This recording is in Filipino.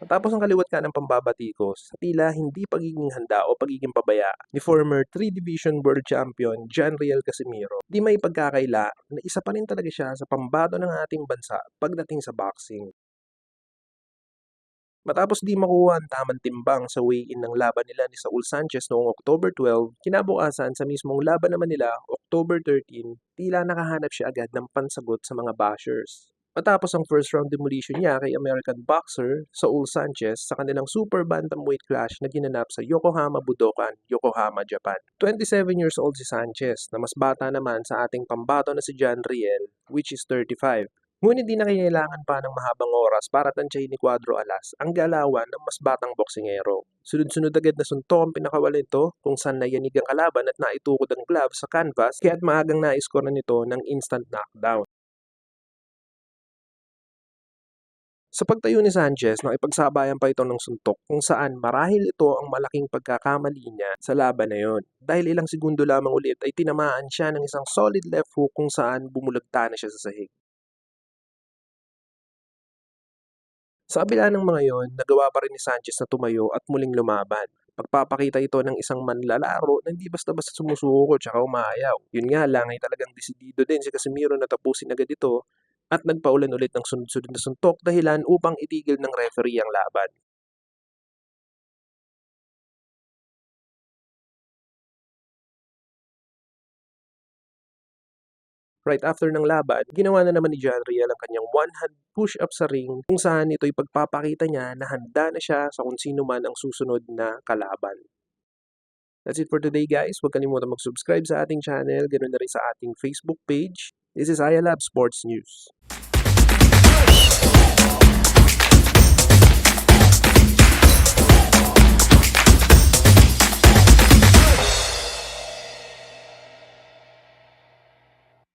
Matapos ang kaliwat ka ng pambabatikos sa tila hindi pagiging handa o pagiging pabaya ni former 3 Division World Champion John Riel Casimiro, di may pagkakaila na isa pa rin talaga siya sa pambato ng ating bansa pagdating sa boxing. Matapos di makuha ang tamang timbang sa weigh-in ng laban nila ni Saul Sanchez noong October 12, kinabukasan sa mismong laban naman nila October 13, tila nakahanap siya agad ng pansagot sa mga bashers. Matapos ang first round demolition niya kay American boxer Saul Sanchez sa kanilang super bantamweight clash na ginanap sa Yokohama Budokan, Yokohama, Japan. 27 years old si Sanchez na mas bata naman sa ating pambato na si John Riel, which is 35. Ngunit di na kailangan pa ng mahabang oras para tansyahin ni Cuadro Alas ang galawan ng mas batang boksingero. Sunod-sunod agad na suntok ang pinakawalan nito kung saan nayanig ang kalaban at naitukod ang glove sa canvas kaya't maagang na-score na nito ng instant knockdown. Sa pagtayo ni Sanchez, nakipagsabayan pa ito ng suntok kung saan marahil ito ang malaking pagkakamali niya sa laban na yon. Dahil ilang segundo lamang ulit ay tinamaan siya ng isang solid left hook kung saan bumulagta na siya sa sahig. Sa kabila ng mga yon, nagawa pa rin ni Sanchez na tumayo at muling lumaban. Pagpapakita ito ng isang manlalaro na hindi basta-basta sumusuko tsaka umayaw. Yun nga lang ay talagang desidido din si Casimiro na tapusin agad ito at nagpaulan ulit ng sunod-sunod na suntok dahilan upang itigil ng referee ang laban. Right after ng laban, ginawa na naman ni John Riel ang kanyang one-hand push-up sa ring kung saan ito'y pagpapakita niya na handa na siya sa kung sino man ang susunod na kalaban. That's it for today guys. Huwag kalimutan mag-subscribe sa ating channel, ganoon na rin sa ating Facebook page. This is I Love Sports News.